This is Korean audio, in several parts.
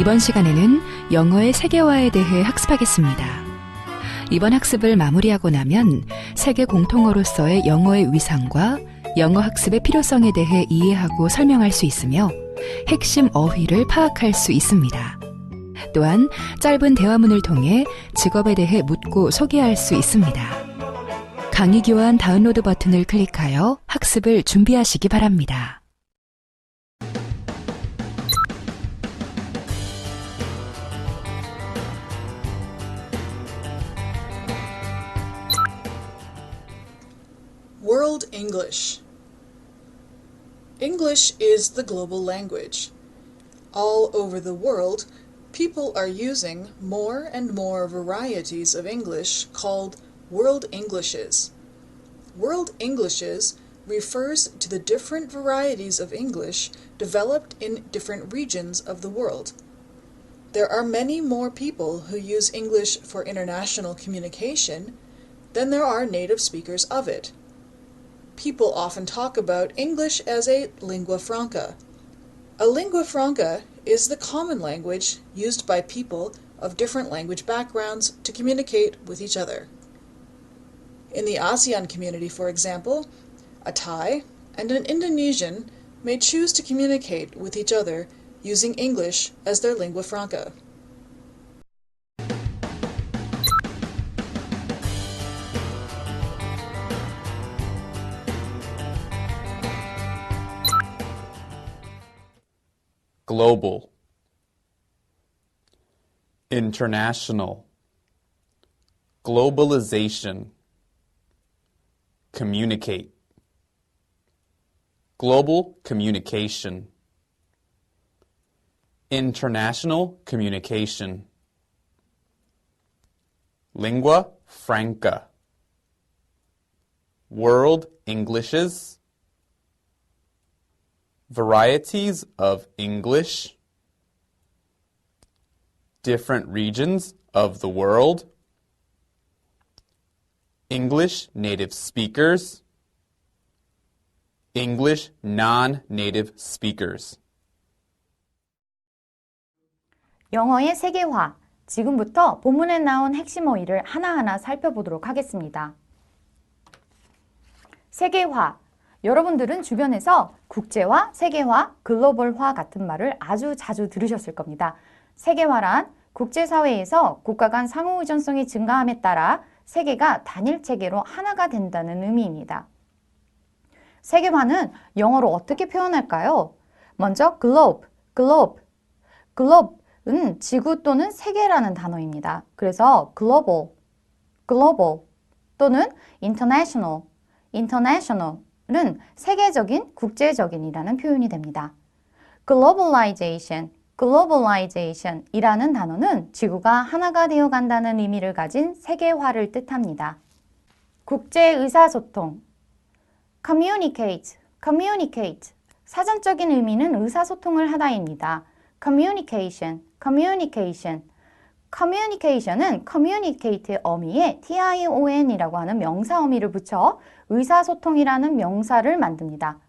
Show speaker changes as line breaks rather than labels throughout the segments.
이번 시간에는 영어의 세계화에 대해 학습하겠습니다. 이번 학습을 마무리하고 나면 세계 공통어로서의 영어의 위상과 영어 학습의 필요성에 대해 이해하고 설명할 수 있으며 핵심 어휘를 파악할 수 있습니다. 또한 짧은 대화문을 통해 직업에 대해 묻고 소개할 수 있습니다. 강의 교환 다운로드 버튼을 클릭하여 학습을 준비하시기 바랍니다.
World English. English is the global language. All over the world, people are using more and more varieties of English called World Englishes. World Englishes refers to the different varieties of English developed in different regions of the world. There are many more people who use English for international communication than there are native speakers of it. People often talk about English as a lingua franca. A lingua franca is the common language used by people of different language backgrounds to communicate with each other. In the ASEAN community, for example, a Thai and an Indonesian may choose to communicate with each other using English as their lingua franca.
Global, international, globalization, communicate, global communication, international communication, lingua franca, world Englishes, varieties of English, different regions of the world, English native speakers, English non-native speakers.
영어의 세계화. 지금부터 본문에 나온 핵심 어휘를 하나하나 살펴보도록 하겠습니다. 세계화. 여러분들은 주변에서 국제화, 세계화, 글로벌화 같은 말을 아주 자주 들으셨을 겁니다. 세계화란 국제사회에서 국가 간 상호의존성이 증가함에 따라 세계가 단일 체계로 하나가 된다는 의미입니다. 세계화는 영어로 어떻게 표현할까요? 먼저 globe은 지구 또는 세계라는 단어입니다. 그래서 global 또는 international은 세계적인, 국제적인이라는 표현이 됩니다. globalization이라는 단어는 지구가 하나가 되어 간다는 의미를 가진 세계화를 뜻합니다. 국제 의사소통, communicate, 사전적인 의미는 의사소통을 하다입니다. communication은 communicate의 어미에 tion이라고 하는 명사 어미를 붙여 의사소통이라는 명사를 만듭니다.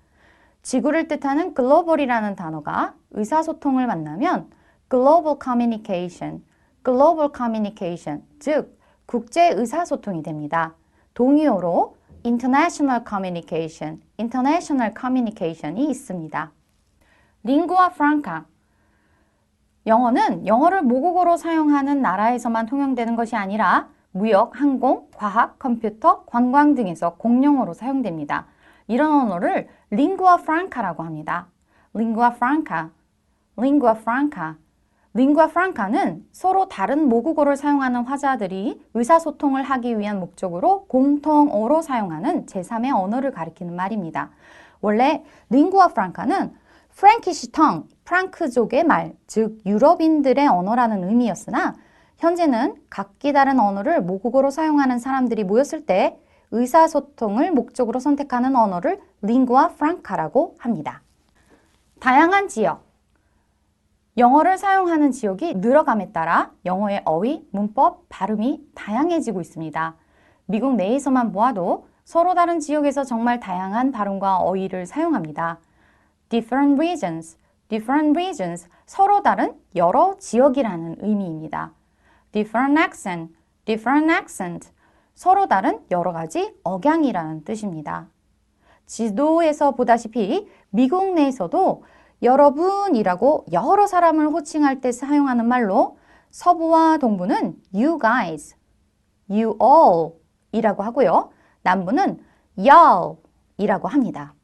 지구를 뜻하는 global이라는 단어가 의사소통을 만나면 global communication, 즉 국제 의사소통이 됩니다. 동의어로 international communication이 있습니다. lingua franca. 영어는 영어를 모국어로 사용하는 나라에서만 통용되는 것이 아니라 무역, 항공, 과학, 컴퓨터, 관광 등에서 공용어로 사용됩니다. 이런 언어를 lingua franca라고 합니다. lingua franca는 서로 다른 모국어를 사용하는 화자들이 의사소통을 하기 위한 목적으로 공통어로 사용하는 제3의 언어를 가리키는 말입니다. 원래 lingua franca는 프랭키시 텅, 프랑크족의 말, 즉 유럽인들의 언어라는 의미였으나 현재는 각기 다른 언어를 모국어로 사용하는 사람들이 모였을 때 의사소통을 목적으로 선택하는 언어를 lingua franca라고 합니다. 다양한 지역. 영어를 사용하는 지역이 늘어감에 따라 영어의 어휘, 문법, 발음이 다양해지고 있습니다. 미국 내에서만 보아도 서로 다른 지역에서 정말 다양한 발음과 어휘를 사용합니다. different different regions, 서로 다른 여러 지역이라는 의미입니다. different accent, 서로 다른 여러 가지 억양이라는 뜻입니다. 지도에서 보다시피 미국 내에서도 여러분이라고 여러 사람을 호칭할 때 사용하는 말로 서부와 동부는 you guys, you all 이라고 하고요. 남부는 y'all 이라고 합니다.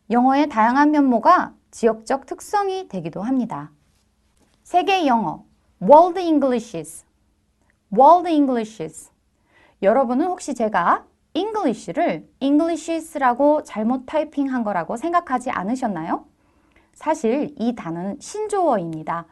영어의 다양한 면모가 지역적 특성이 되기도 합니다. 세계 영어, World Englishes. 여러분은 혹시 제가 English를 Englishes라고 잘못 타이핑한 거라고 생각하지 않으셨나요? 사실 이 단어는 신조어입니다.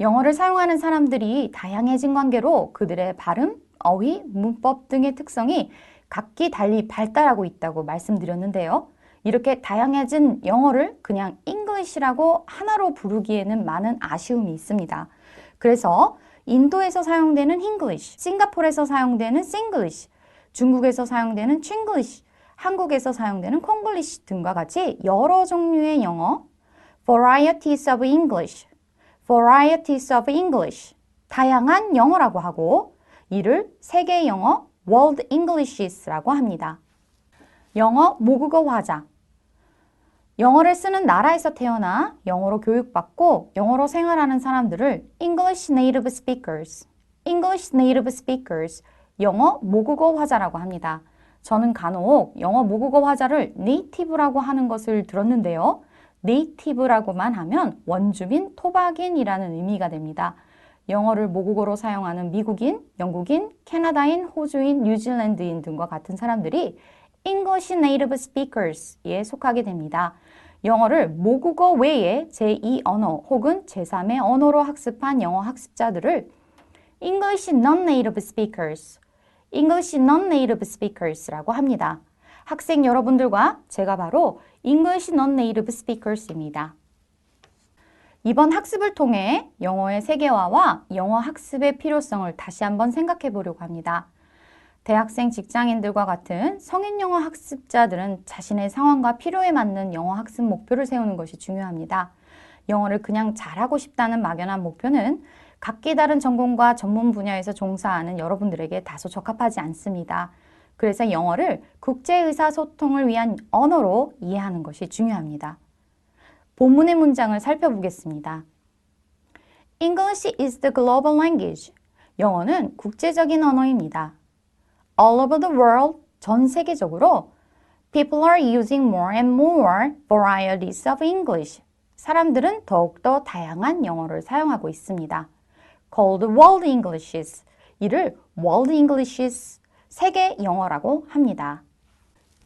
영어를 사용하는 사람들이 다양해진 관계로 그들의 발음, 어휘, 문법 등의 특성이 각기 달리 발달하고 있다고 말씀드렸는데요. 이렇게 다양해진 영어를 그냥 English라고 하나로 부르기에는 많은 아쉬움이 있습니다. 그래서 인도에서 사용되는 English, 싱가포르에서 사용되는 Singlish, 중국에서 사용되는 Chinglish, 한국에서 사용되는 Konglish 등과 같이 여러 종류의 영어, varieties of English, 다양한 영어라고 하고 이를 세계 영어 World Englishes라고 합니다. 영어 모국어 화자. 영어를 쓰는 나라에서 태어나 영어로 교육받고 영어로 생활하는 사람들을 English Native Speakers, 영어 모국어 화자라고 합니다. 저는 간혹 영어 모국어 화자를 네이티브라고 하는 것을 들었는데요. 네이티브라고만 하면 원주민, 토박인이라는 의미가 됩니다. 영어를 모국어로 사용하는 미국인, 영국인, 캐나다인, 호주인, 뉴질랜드인 등과 같은 사람들이 English Native Speakers에 속하게 됩니다. 영어를 모국어 외에 제2 언어 혹은 제3의 언어로 학습한 영어 학습자들을 English Non-Native Speakers라고 합니다. 학생 여러분들과 제가 바로 English Non-Native Speakers입니다. 이번 학습을 통해 영어의 세계화와 영어 학습의 필요성을 다시 한번 생각해 보려고 합니다. 대학생, 직장인들과 같은 성인 영어 학습자들은 자신의 상황과 필요에 맞는 영어 학습 목표를 세우는 것이 중요합니다. 영어를 그냥 잘하고 싶다는 막연한 목표는 각기 다른 전공과 전문 분야에서 종사하는 여러분들에게 다소 적합하지 않습니다. 그래서 영어를 국제 의사소통을 위한 언어로 이해하는 것이 중요합니다. 본문의 문장을 살펴보겠습니다. English is the global language. 영어는 국제적인 언어입니다. All over the world, 전 세계적으로 people are using more and more varieties of English. 사람들은 더욱더 다양한 영어를 사용하고 있습니다. Called World Englishes. 이를 World Englishes, 세계 영어라고 합니다.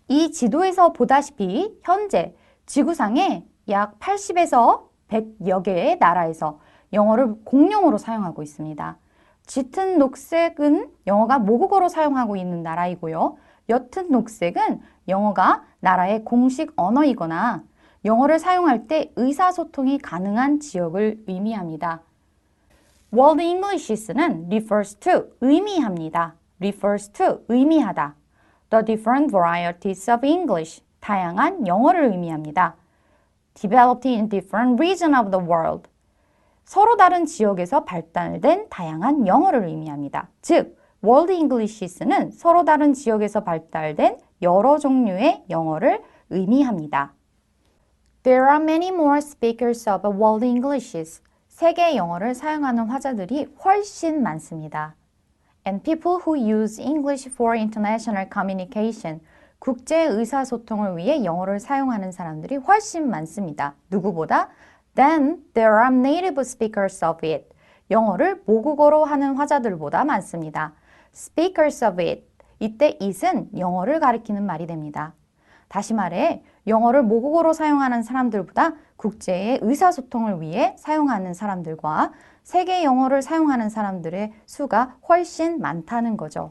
이 지도에서 보다시피 현재 지구상에 약 80에서 100여 개의 나라에서 영어를 공용어로 사용하고 있습니다. 짙은 녹색은 영어가 모국어로 사용하고 있는 나라이고요. 옅은 녹색은 영어가 나라의 공식 언어이거나 영어를 사용할 때 의사소통이 가능한 지역을 의미합니다. World Englishes는 refers to, 의미합니다. refers to, 의미하다. The different varieties of English, 다양한 영어를 의미합니다. Developed in different regions of the world, 서로 다른 지역에서 발달된 다양한 영어를 의미합니다. 즉, World Englishes는 서로 다른 지역에서 발달된 여러 종류의 영어를 의미합니다. There are many more speakers of World Englishes. 세계 영어를 사용하는 화자들이 훨씬 많습니다. And people who use English for international communication. 국제 의사소통을 위해 영어를 사용하는 사람들이 훨씬 많습니다. 누구보다? Then there are native speakers of it. 영어를 모국어로 하는 화자들보다 많습니다. Speakers of it. 이때 it은 영어를 가리키는 말이 됩니다. 다시 말해 영어를 모국어로 사용하는 사람들보다 국제의 의사소통을 위해 사용하는 사람들과 세계 영어를 사용하는 사람들의 수가 훨씬 많다는 거죠.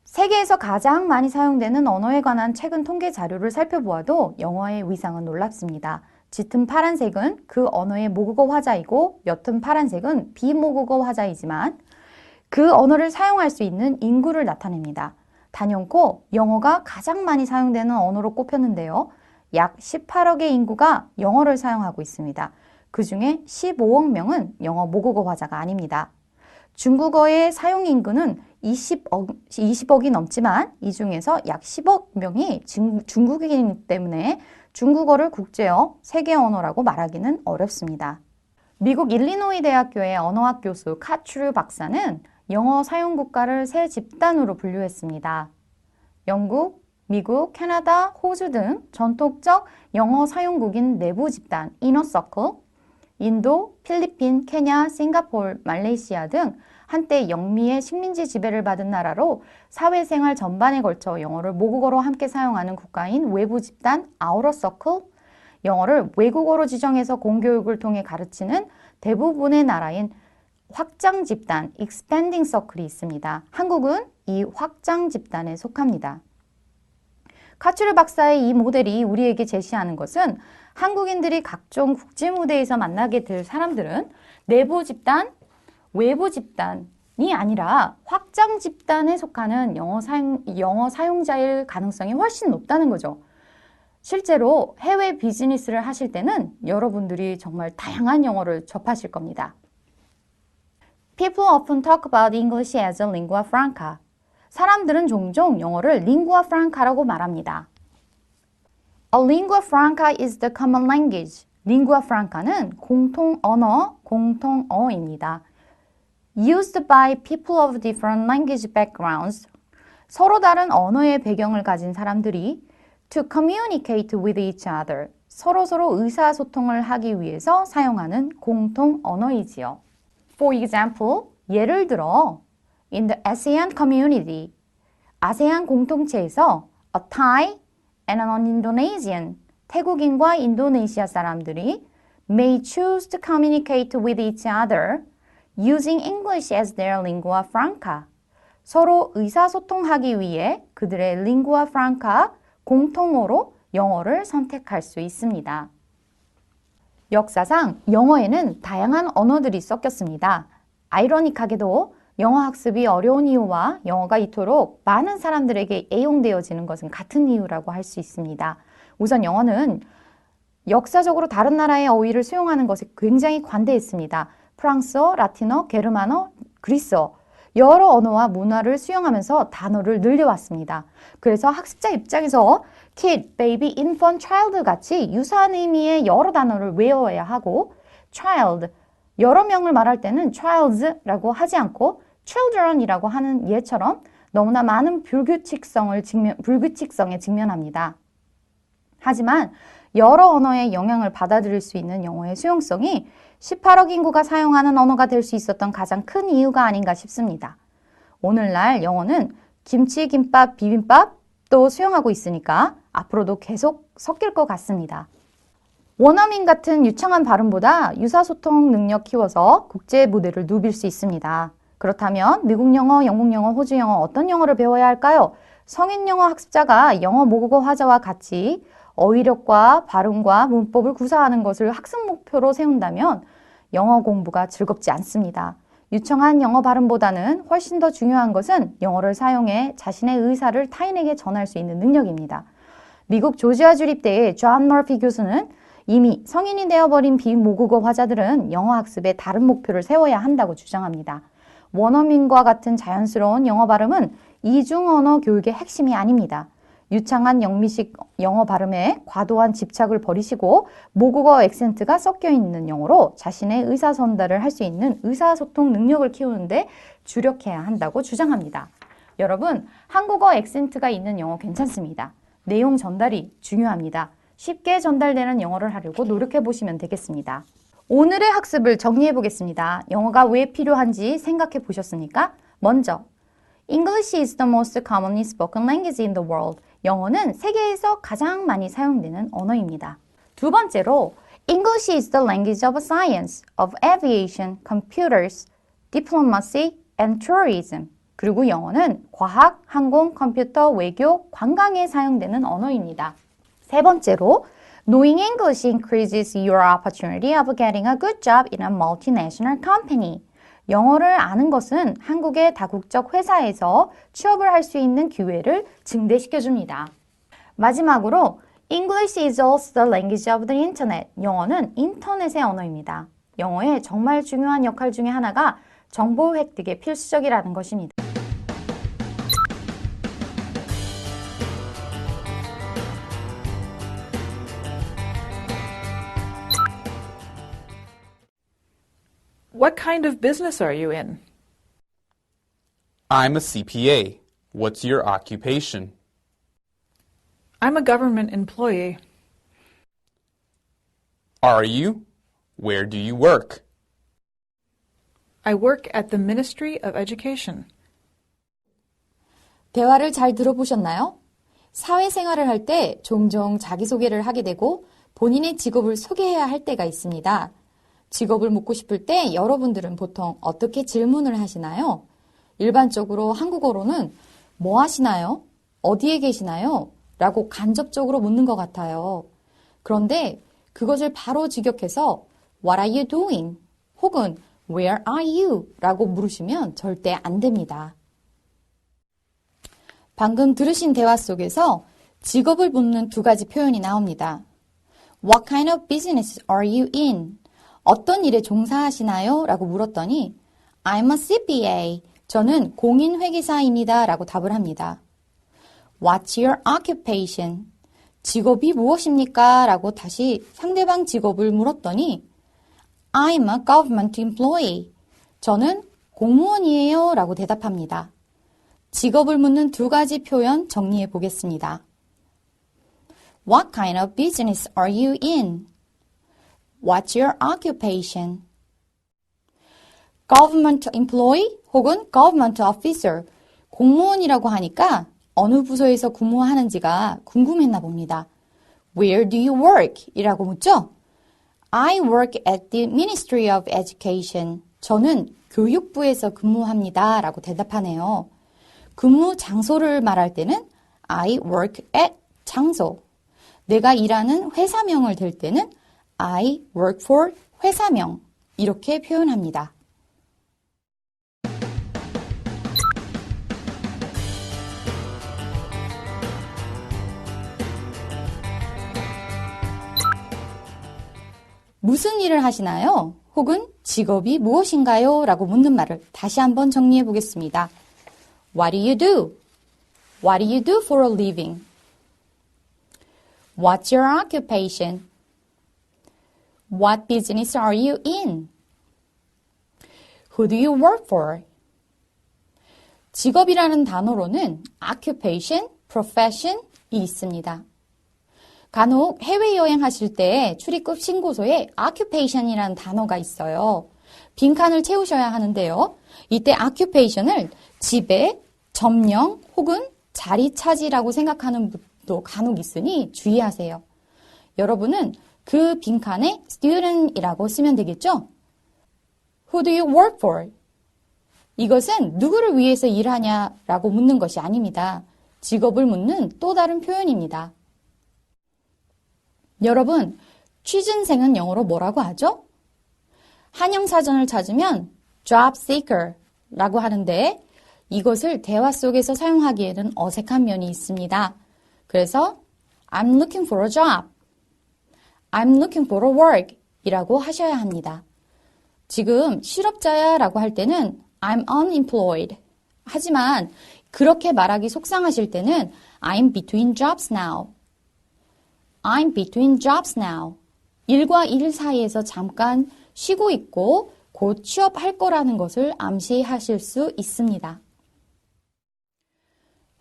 세계에서 가장 많이 사용되는 언어에 관한 최근 통계 자료를 살펴보아도 영어의 위상은 놀랍습니다. 짙은 파란색은 그 언어의 모국어 화자이고 옅은 파란색은 비모국어 화자이지만 그 언어를 사용할 수 있는 인구를 나타냅니다. 단연코 영어가 가장 많이 사용되는 언어로 꼽혔는데요. 약 18억의 인구가 영어를 사용하고 있습니다. 그 중에 15억 명은 영어 모국어 화자가 아닙니다. 중국어의 사용 인구는 20억이 넘지만 이 중에서 약 10억 명이 중국인이기 때문에 중국어를 국제어, 세계 언어라고 말하기는 어렵습니다. 미국 일리노이 대학교의 언어학 교수 카츄르 박사는 영어 사용 국가를 세 집단으로 분류했습니다. 영국, 미국, 캐나다, 호주 등 전통적 영어 사용국인 내부 집단 (Inner Circle), 인도, 필리핀, 케냐, 싱가포르, 말레이시아 등 한때 영미의 식민지 지배를 받은 나라로 사회생활 전반에 걸쳐 영어를 모국어로 함께 사용하는 국가인 외부 집단 (Outer Circle), 영어를 외국어로 지정해서 공교육을 통해 가르치는 대부분의 나라인 확장 집단 (Expanding Circle이) 있습니다. 한국은 이 확장 집단에 속합니다. 카츄르 박사의 이 모델이 우리에게 제시하는 것은 한국인들이 각종 국제 무대에서 만나게 될 사람들은 내부 집단, 외부 집단이 아니라 확장 집단에 속하는 영어 사용자일 가능성이 훨씬 높다는 거죠. 실제로 해외 비즈니스를 하실 때는 여러분들이 정말 다양한 영어를 접하실 겁니다. People often talk about English as a lingua franca. 사람들은 종종 영어를 lingua franca라고 말합니다. A lingua franca is the common language. lingua franca는 공통 언어, 공통어입니다. Used by people of different language backgrounds. 서로 다른 언어의 배경을 가진 사람들이 to communicate with each other. 서로서로 의사소통을 하기 위해서 사용하는 공통 언어이지요. For example, 예를 들어 In the ASEAN community, 아세안 공동체에서 a Thai and an Indonesian, 태국인과 인도네시아 사람들이 may choose to communicate with each other using English as their lingua franca. 서로 의사소통하기 위해 그들의 lingua franca, 공통어로 영어를 선택할 수 있습니다. 역사상 영어에는 다양한 언어들이 섞였습니다. 아이러니하게도 영어 학습이 어려운 이유와 영어가 이토록 많은 사람들에게 애용되어지는 것은 같은 이유라고 할 수 있습니다. 우선 영어는 역사적으로 다른 나라의 어휘를 수용하는 것에 굉장히 관대했습니다. 프랑스어, 라틴어, 게르만어, 그리스어 여러 언어와 문화를 수용하면서 단어를 늘려왔습니다. 그래서 학습자 입장에서 kid, baby, infant, child 같이 유사한 의미의 여러 단어를 외워야 하고 child, 여러 명을 말할 때는 childs라고 하지 않고 children이라고 하는 예처럼 너무나 많은 불규칙성에 직면합니다. 하지만 여러 언어의 영향을 받아들일 수 있는 영어의 수용성이 18억 인구가 사용하는 언어가 될 수 있었던 가장 큰 이유가 아닌가 싶습니다. 오늘날 영어는 김치, 김밥, 비빔밥도 수용하고 있으니까 앞으로도 계속 섞일 것 같습니다. 원어민 같은 유창한 발음보다 유사소통 능력 키워서 국제 무대를 누빌 수 있습니다. 그렇다면 미국 영어, 영국 영어, 호주 영어 어떤 영어를 배워야 할까요? 성인 영어 학습자가 영어 모국어 화자와 같이 어휘력과 발음과 문법을 구사하는 것을 학습 목표로 세운다면 영어 공부가 즐겁지 않습니다. 유창한 영어 발음보다는 훨씬 더 중요한 것은 영어를 사용해 자신의 의사를 타인에게 전할 수 있는 능력입니다. 미국 조지아 주립대의 존 머피 교수는 이미 성인이 되어버린 비모국어 화자들은 영어 학습에 다른 목표를 세워야 한다고 주장합니다. 원어민과 같은 자연스러운 영어 발음은 이중 언어 교육의 핵심이 아닙니다. 유창한 영미식 영어 발음에 과도한 집착을 버리시고 모국어 액센트가 섞여 있는 영어로 자신의 의사 전달을 할 수 있는 의사소통 능력을 키우는데 주력해야 한다고 주장합니다. 여러분, 한국어 액센트가 있는 영어 괜찮습니다. 내용 전달이 중요합니다. 쉽게 전달되는 영어를 하려고 노력해 보시면 되겠습니다. 오늘의 학습을 정리해 보겠습니다. 영어가 왜 필요한지 생각해 보셨습니까? 먼저, English is the most commonly spoken language in the world. 영어는 세계에서 가장 많이 사용되는 언어입니다. 두 번째로, English is the language of science, of aviation, computers, diplomacy, and tourism. 그리고 영어는 과학, 항공, 컴퓨터, 외교, 관광에 사용되는 언어입니다. 세 번째로, Knowing English increases your opportunity of getting a good job in a multinational company. 영어를 아는 것은 한국의 다국적 회사에서 취업을 할 수 있는 기회를 증대시켜줍니다. 마지막으로 English is also the language of the internet. 영어는 인터넷의 언어입니다. 영어의 정말 중요한 역할 중에 하나가 정보 획득에 필수적이라는 것입니다.
What kind of business are you in?
I'm a CPA. What's your occupation?
I'm a government employee.
Are you? Where do you work?
I work at the Ministry of Education.
대화를 잘 들어보셨나요? 사회생활을 할 때 종종 자기소개를 하게 되고 본인의 직업을 소개해야 할 때가 있습니다. 직업을 묻고 싶을 때 여러분들은 보통 어떻게 질문을 하시나요? 일반적으로 한국어로는 뭐 하시나요? 어디에 계시나요? 라고 간접적으로 묻는 것 같아요. 그런데 그것을 바로 직역해서 What are you doing? 혹은 Where are you? 라고 물으시면 절대 안 됩니다. 방금 들으신 대화 속에서 직업을 묻는 두 가지 표현이 나옵니다. What kind of business are you in? 어떤 일에 종사하시나요? 라고 물었더니 I'm a CPA. 저는 공인회계사입니다. 라고 답을 합니다. What's your occupation? 직업이 무엇입니까? 라고 다시 상대방 직업을 물었더니 I'm a government employee. 저는 공무원이에요. 라고 대답합니다. 직업을 묻는 두 가지 표현 정리해 보겠습니다. What kind of business are you in? What's your occupation? Government employee 혹은 government officer, 공무원이라고 하니까 어느 부서에서 근무하는지가 궁금했나 봅니다. Where do you work? 이라고 묻죠? I work at the Ministry of Education. 저는 교육부에서 근무합니다. 라고 대답하네요. 근무 장소를 말할 때는 I work at 장소. 내가 일하는 회사명을 댈 때는 I work for 회사명. 이렇게 표현합니다. 무슨 일을 하시나요? 혹은 직업이 무엇인가요? 라고 묻는 말을 다시 한번 정리해 보겠습니다. What do you do? What do you do for a living? What's your occupation? What business are you in? Who do you work for? 직업이라는 단어로는 occupation, profession이 있습니다. 간혹 해외여행 하실 때 출입국 신고서에 occupation이라는 단어가 있어요. 빈칸을 채우셔야 하는데요. 이때 occupation을 집에 점령 혹은 자리 차지라고 생각하는 분도 간혹 있으니 주의하세요. 여러분은 그 빈칸에 student이라고 쓰면 되겠죠? Who do you work for? 이것은 누구를 위해서 일하냐라고 묻는 것이 아닙니다. 직업을 묻는 또 다른 표현입니다. 여러분, 취준생은 영어로 뭐라고 하죠? 한영사전을 찾으면 job seeker라고 하는데 이것을 대화 속에서 사용하기에는 어색한 면이 있습니다. 그래서 I'm looking for a job, I'm looking for a work 이라고 하셔야 합니다. 지금 실업자야 라고 할 때는 I'm unemployed. 하지만 그렇게 말하기 속상하실 때는 I'm between jobs now. I'm between jobs now. 일과 일 사이에서 잠깐 쉬고 있고 곧 취업할 거라는 것을 암시하실 수 있습니다.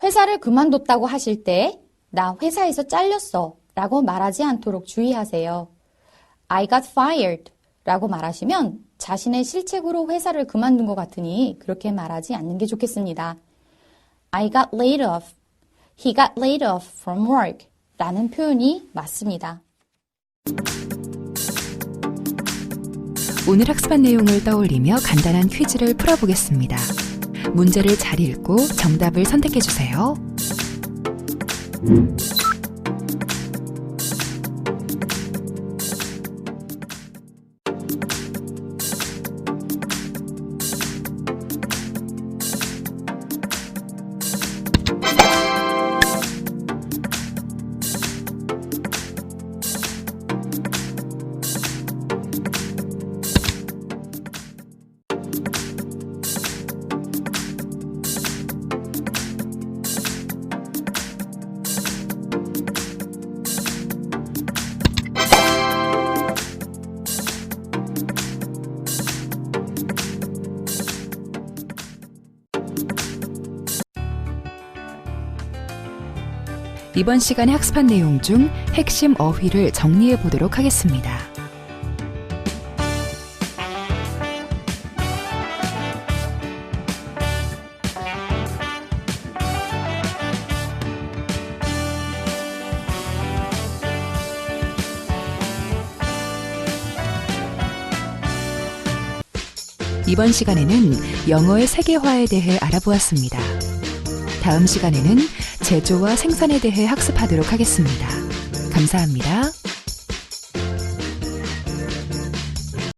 회사를 그만뒀다고 하실 때 나 회사에서 잘렸어 라고 말하지 않도록 주의하세요. I got fired 라고 말하시면 자신의 실책으로 회사를 그만둔 것 같으니 그렇게 말하지 않는 게 좋겠습니다. I got laid off. He got laid off from work 라는 표현이 맞습니다.
오늘 학습한 내용을 떠올리며 간단한 퀴즈를 풀어보겠습니다. 문제를 잘 읽고 정답을 선택해 주세요. 이번 시간에 학습한 내용 중 핵심 어휘를 정리해 보도록 하겠습니다. 이번 시간에는 영어의 세계화에 대해 알아보았습니다. 다음 시간에는 제조와 생산에 대해 학습하도록 하겠습니다. 감사합니다.